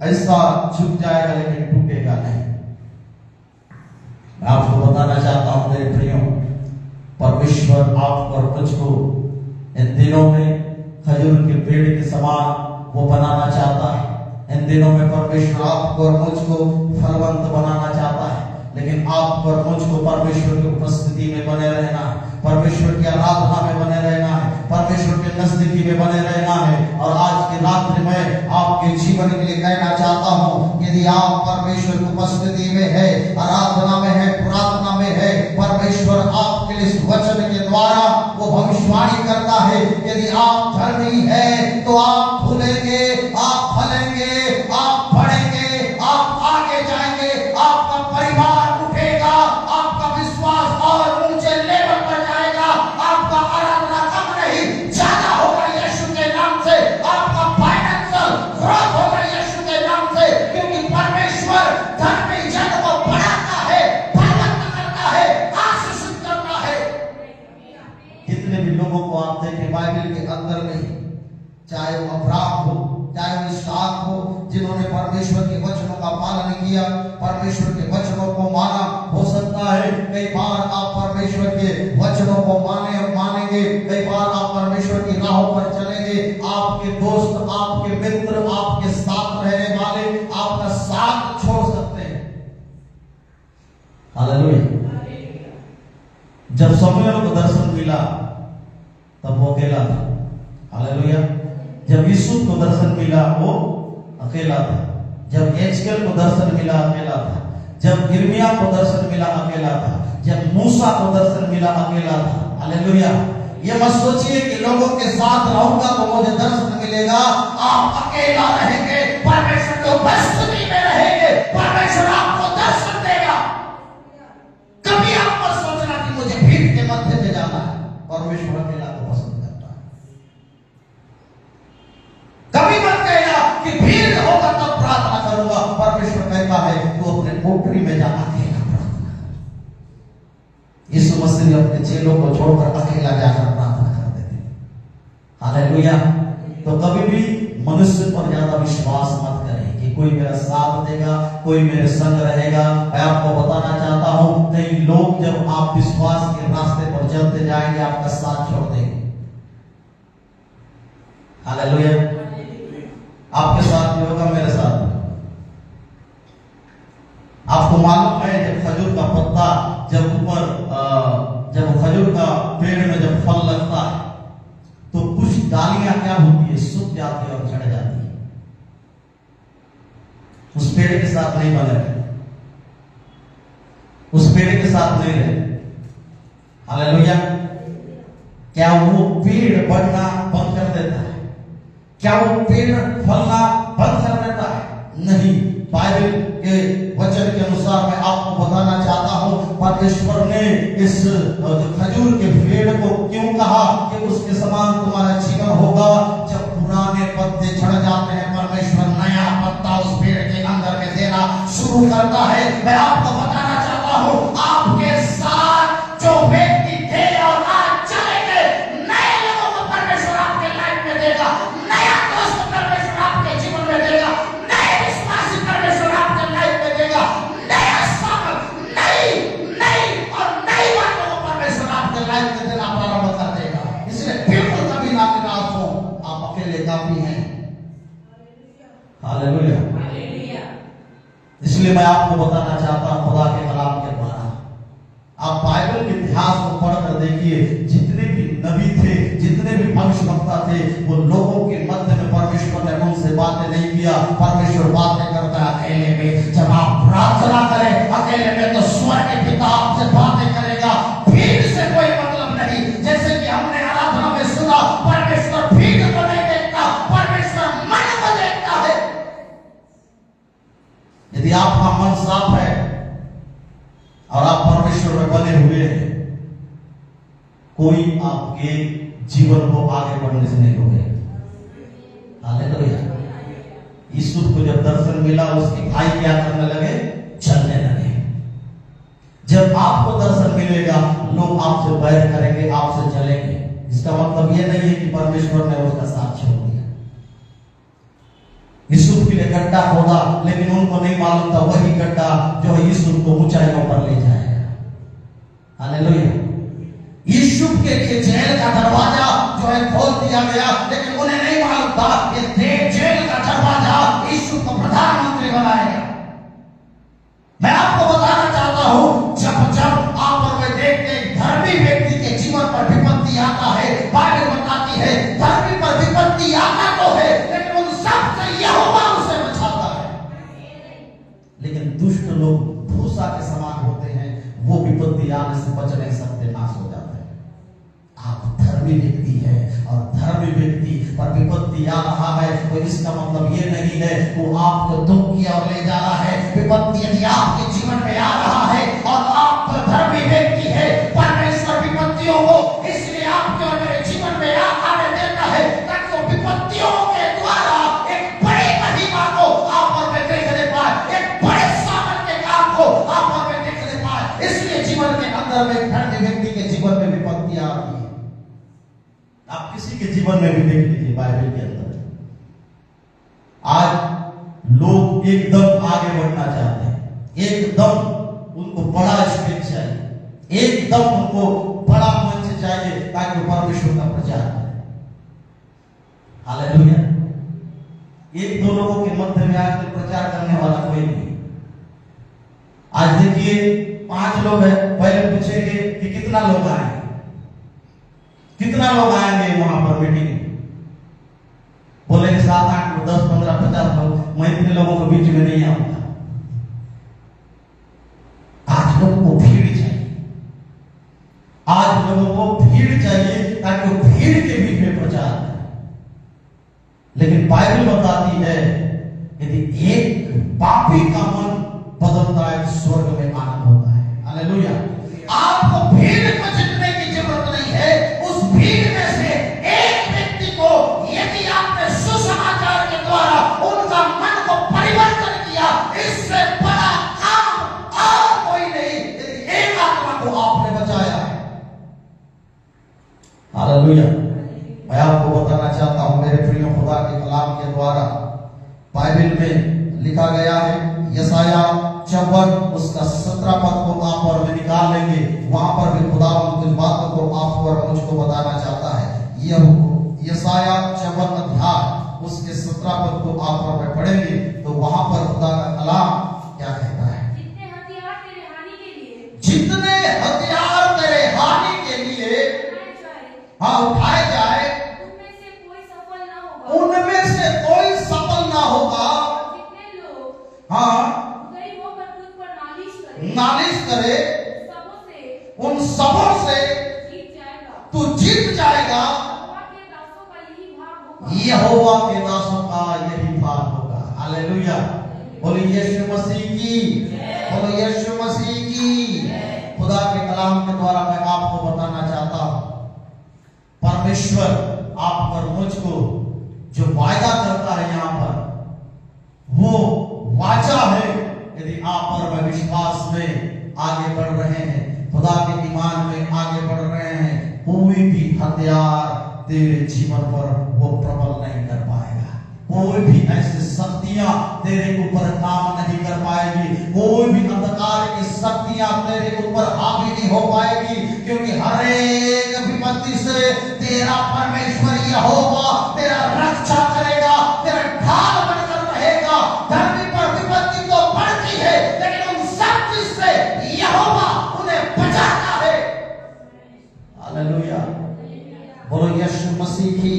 ऐसा झुक जाएगा लेकिन टूटेगा नहीं। मैं आपको बताना चाहता हूं मेरे प्रियो, परमेश्वर आपको और मुझको इन दिनों में खजूर के पेड़ के समान वो बनाना चाहता है। इन दिनों में परमेश्वर आपको और मुझको फलवंत बनाना चाहता है, लेकिन आपको और मुझको परमेश्वर की उपस्थिति में बने रहना है, परमेश्वर की आराधना में बने रहना है, परमेश्वर के नजदीकी में बने रहना है। और आज की रात्रि में आपके जीवन के लिए कहना चाहता हूं, यदि आप परमेश्वर की उपस्थिति में है, आराधना में है, प्रार्थना में है, परमेश्वर आपके लिए इस वचन के द्वारा वो भविष्यवाणी करता है, यदि आप धर्मी है तो आप फूलेंगे, आप फलेंगे, आप बढ़ेंगे, आप आगे जाएंगे, आपका परिवार उठेगा, आपका विश्वास और ऊंचे लेवल पर जाएगा, आपका आराधना कम नहीं ज्यादा होगा यीशु के नाम से, आपका फाइनेंशियल ग्रोथ होगा यीशु के नाम से, क्योंकि परमेश्वर धर्मी जन को बढ़ाता है, फलवंत करता है, आशीषित करता है। कितने भी लोगों को आप देखें बाइबल के अंदर में, चाहे वो अब्राहम हो, चाहे वो इसहाक हो, जिन्होंने परमेश्वर के वचनों का पालन किया, परमेश्वर के वचनों को माना। हो सकता है कई बार आप परमेश्वर के वचनों को मानेंगे, कई बार आप परमेश्वर की राहों पर चलेंगे, आपके दोस्त, आपके मित्र, आपके साथ रहने वाले आपका साथ छोड़ सकते हैं। हालेलुया। जब शमूएल को दर्शन मिला तब वो अकेला था। हालेलुया। जब यूसुफ को दर्शन मिला वो अकेला था, जब एजकेल को दर्शन मिला अकेला था, जब यिर्मयाह को दर्शन मिला अकेला था, जब मूसा को दर्शन मिला अकेला था। हालेलुया। ये मत सोचिए कि लोगों के साथ रहूंगा तो मुझे दर्शन मिलेगा। आप अकेला रहेंगे, परमेश्वर की उपस्थिति में रहेंगे, परमेश्वर आपको दर्शन देगा। कभी आप मत सोचना कि मुझे भीड़ के मध्य में जाना है, परमेश्वर अकेला को पसंद करता है। कभी मत कहना कि भीड़ होगा तब प्रार्थना करूंगा, परमेश्वर कहता है तू अपने कोठरी में जा अकेला प्रार्थना कर। यीशु मसीह अपने चेलों को छोड़कर अकेला जाकर प्रार्थना करते थे। हालेलुया। तो कभी भी मनुष्य पर ज्यादा विश्वास मत करें कि कोई मेरा साथ देगा, कोई मेरे संग रहेगा। मैं आपको बताना चाहता हूं, कई लोग जब आप विश्वास के रास्ते पर चलते जाएंगे आपका साथ छोड़ देंगे। हालेलुया। आपके साथ भी होगा, मेरे साथ भी। आपको मालूम है जब खजूर का पत्ता जब ऊपर जब खजूर का पेड़ में जब फल लगता है तो कुछ डालियां क्या होती है, सूख जाती है और झड़ जाती है, उस पेड़ के साथ नहीं बने रहे, उस पेड़ के साथ नहीं रहे। हालेलुया। क्या वो पेड़ बढ़ना बंद कर देता है? क्या वो पेड़ फलना बंद कर देता है? नहीं। बाइबल के वचन के अनुसार मैं आपको बताना चाहता हूं, परमेश्वर ने इस खजूर के पेड़ को क्यों कहा कि उसके समान तुम्हारा जीवन होगा। जब पुराने पत्ते झड़ जाते हैं, परमेश्वर नया पत्ता उस पेड़ के अंदर में देना शुरू करता है। मैं आपको बताना चाहता हूं, आपके साथ जो व्यक्ति थे और आज चलेंगे, नए लोगों को परमेश्वर आपके लाइफ में देगा, नया दोस्त परमेश्वर आपके जीवन में देगा, नए विश्वासी परमेश्वर आपके लाइफ में देगा, नया सबक, नई और नई बातों को परमेश्वर आपके लाइफ में देना प्रारंभ कर देगा। इसलिए बिल्कुल कभी ना निराश हो, आप अकेले काफी हैं। हालेलुया। इसलिए मैं आपको बताना चाहता हूं, खुदा के कलाम के द्वारा आप बाइबल के इतिहास को पढ़कर देखिए, जितने भी नबी थे, जितने भी भविष्यवक्ता थे, वो लोगों के मध्य में परमेश्वर ने उनसे बातें नहीं किया। परमेश्वर बातें करता है अकेले में। जब आप प्रार्थना करें अकेले में तो स्वर्ग के पिता आपसे बातें करेगा, भीड़ से कोई मतलब नहीं। जैसे कि हमने आराधना में सुना, परमेश्वर भीड़ को नहीं देखता, परमेश्वर मन को देखता है। यदि आपका मन साफ है और आप परमेश्वर में बने हुए हैं, कोई आपके जीवन को आगे बढ़ने से नहीं रोकेगा। हालेलुया। यूसुफ को जब दर्शन मिला, उसके भाई क्या करने लगे? चलने लगे। जब आपको दर्शन मिलेगा, लोग आपसे बैर करेंगे, आपसे चलेंगे। इसका मतलब यह नहीं है कि परमेश्वर ने उसका साथ छोड़ दिया। यूसुफ के पे गड्ढा खोदा, लेकिन उनको नहीं मालूम था वही गड्ढा जो है यीशु को ऊंचाइयों पर ले जाएगा। हालेलुया। यीशु के लिए जेल का दरवाजा जो है खोल दिया गया, लेकिन उन्हें नहीं मालूम था ये जेल का दरवाजा यीशु को प्रधानमंत्री बनाएगा। मैं आपको बताना चाहता हूं, जब जब आप और मैं देखते हैं धर्मी व्यक्ति के जीवन पर विपत्ति आता है, बाइबल बताती है धर्मी पर विपत्ति आता तो है, लेकिन उन सब से यहोवा उसे बचाता है। लेकिन दुष्ट लोग भूसा के समान होते हैं, वो विपत्ति आने से बच नहीं सकते, नाश हो जाते हैं। आप धर्मी व्यक्ति है और धर्मी व्यक्ति पर विपत्ति आ रहा है, तो इसका मतलब ये नहीं है वो आपको दुख की ओर ले जा रहा है। विपत्ति यदि आपके जीवन में आ रहा है और आप धर्मी व्यक्ति है, परमेश्वर विपत्तियों को इसलिए आपके और मेरे जीवन में आने देता है ताकि वो विपत्तियों के द्वारा एक बड़ी महिमा को आप और मैं देखने पाए, एक बड़े सामर्थ के काम को आप और मैं देखने पाए। इसलिए जीवन के अंदर में धर्मी व्यक्ति के जीवन में विपत्ति आती है। आप किसी के जीवन में भी देख लीजिए बाइबल के अंदर, आज लोग एकदम आगे बढ़ना चाहते हैं, एकदम उनको बड़ा स्टेज चाहिए, एकदम उनको बड़ा मंच चाहिए ताकि वो परमेश्वर का प्रचार करें। हालेलुया। एक दो लोगों के मध्य में आज तो प्रचार करने वाला कोई नहीं। आज देखिए 5 लोग हैं, पहले पूछेंगे कि कितना लोग आए, कितना लोग आएंगे वहां पर मीटिंग, बोलेंगे 7, 8, 10, 15, 50 लोग। मैं इतने लोगों के बीच में नहीं आऊंगा। आज लोगों को भीड़ चाहिए, आज लोगों को भीड़ चाहिए ताकि वो भीड़ के बीच में प्रचार करें। लेकिन बाइबल बताती है यदि एक पापी का मन बदलता है तो स्वर्ग में आनंद होता है। हालेलुया। आपको भीड़ को जीतने की जरूरत नहीं है, उस भीड़ में से एक व्यक्ति को यदि आपने सुसमाचार के द्वारा उनका मन को परिवर्तन किया, इससे बड़ा काम और कोई नहीं। एक आत्मा को आपने बचाया है। हालेलुया। मैं आपको बताना चाहता हूं मेरे प्रिय, खुदा के कलाम के द्वारा बाइबल में लिखा गया है, यशाया 54 उसका 17 पद को आप और मैं निकाल लेंगे। वहां पर भी खुदा कुछ बातों को आप और मुझको बताना चाहता है। यह यशाया 54 अध्याय उसके 17 पद को आप और मैं पढ़ेंगे तो वहां पर खुदा का कलाम क्या कहता है? जितने हथियार तेरे हानि के लिए उठाए जाए, उनमें से कोई सफल ना होगा। नालिश करे उन सबों से तू जीत जाएगा। यहोवा के दासों का यही भाग होगा। हालेलुया। बोलो यीशु मसीह की, बोलो यीशु मसीह की। खुदा के कलाम के द्वारा मैं आपको बताना चाहता हूं, परमेश्वर आप पर मुझको जो वायदा करता है यहाँ पर, वो वाचा है। यदि आप और मैं विश्वास में आगे बढ़ रहे हैं, खुदा के ईमान में आगे बढ़ रहे हैं, कोई भी हथियार तेरे जीवन पर वो प्रबल नहीं कर पाएगा। कोई भी ऐसी शक्तियां तेरे ऊपर काम नहीं कर पाएगी। कोई भी अंधकार की शक्तियां तेरे ऊपर हावी नहीं हो पाएगी, क्योंकि हर एक विपत्ति से तेरा परमेश्वर यहोवा तेरा रक्षा करेगा, तेरा ढाल बनकर रहेगा। धरती पर विपत्ति तो बढ़ती है, लेकिन उन सब चीज से यहोवा उन्हें बचाता है। हालेलुया। बोलो यीशु मसीह की।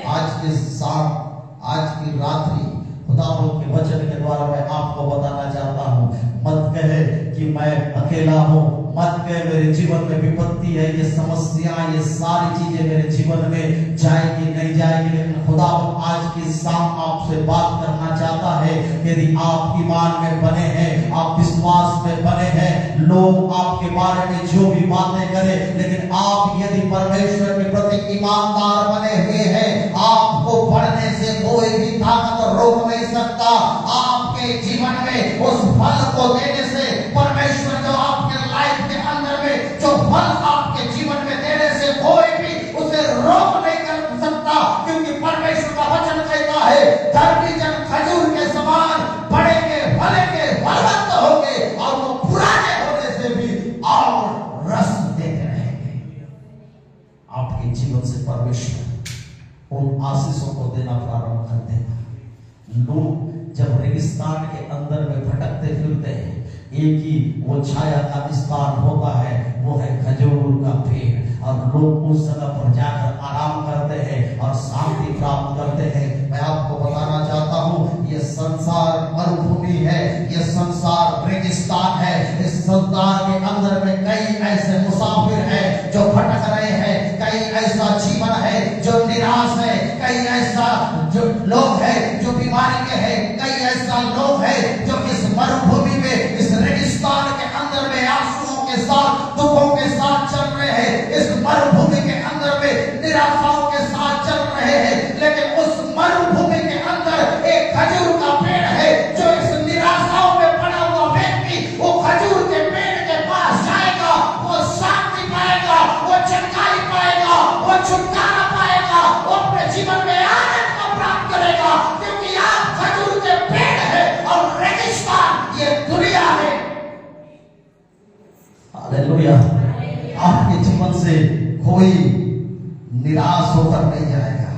आज के साथ, आज की रात्रि खुदा के वचन के द्वारा मैं आपको बताना चाहता हूँ, मत कहे कि मैं अकेला हूँ, मत कहे मेरे जीवन में विपत्ति है, ये समस्या, ये सारी चीजें मेरे जीवन में जाएगी नहीं जाएगी। लेकिन खुदा आज की शाम आपसे बात करना चाहता है। यदि आप ईमान में बने हैं, आप विश्वास में बने हैं, लोग आपके बारे में जो भी बातें करें, लेकिन आप यदि परमेश्वर के प्रति ईमानदार बने हुए हैं, आपको बढ़ने से कोई भी ताकत रोक नहीं सकता। आपके जीवन में उस फल को देने से परमेश्वर जो आपके लाइफ के अंदर में जो फल आपके जीवन में देने से कोई भी उसे रोक नहीं कर सकता, क्योंकि परमेश्वर का वचन कहता है धरती जन खजूर के लोग जब रेगिस्तान के अंदर में भटकते फिरते हैं, एक ही वो छाया का स्थान होता है, वो है खजूर का पेड़, और लोग उस जगह पर जाकर आराम करते हैं और शांति प्राप्त करते हैं। मैं आपको बताना चाहता हूँ, ये संसार मरुभूमि है, ये संसार रेगिस्तान है। इस संसार के अंदर में कई ऐसे मुसाफिर हैं जो भटक रहे हैं, कई ऐसा जीवन है जो निराश है, कई ऐसा जो लोग हैं जो बीमारी में है, कई ऐसा लोग हैं जो इस मरुभूमि में, इस रेगिस्तान के अंदर में आंसुओं के साथ, दुखों के साथ चल रहे हैं, इस मरुभूमि के अंदर में निराशाओं के साथ चल रहे हैं। लेकिन उस मरुभूमि के अंदर एक खजूर का पेड़ है, जो इस निराशाओं में पड़ा हुआ व्यक्ति वो खजूर के पेड़ के पास जाएगा, वो शांति पाएगा, वो चंगाई पाएगा, वो छुटकारा पाएगा, वो अपने जीवन में आनंद को प्राप्त करेगा, क्योंकि आप खजूर के पेड़ है और रेगिस्तान ये दुनिया है। हालेलुया। आपके जीवन से कोई निराश होकर नहीं जाएगा।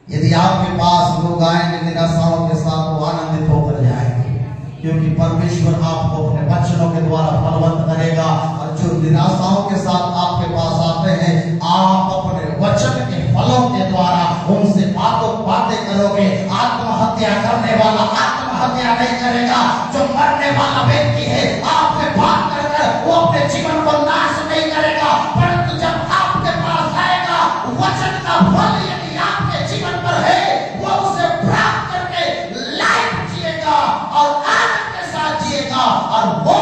यदि आपके पास लोग आएंगे निराशाओं के साथ, वो आनंदित होकर जाएंगे, क्योंकि परमेश्वर आपको अपने वचनों के द्वारा फलवंत करेगा। और जो निराशाओं के साथ आपके पास आते हैं, आप अपने वचन के फलों के द्वारा उनसे बातें करोगे। आत्महत्या करने वाला आत्महत्या नहीं करेगा, जो मरने वाला व्यक्ति है आपसे बात कर वो अपने जीवन को नाश नहीं करेगा, परंतु जब आपके पास आएगा वचन का फल यदि आपके जीवन पर है, वो उसे प्राप्त करके लाइफ जिएगा और आनंद के साथ जिएगा, और वो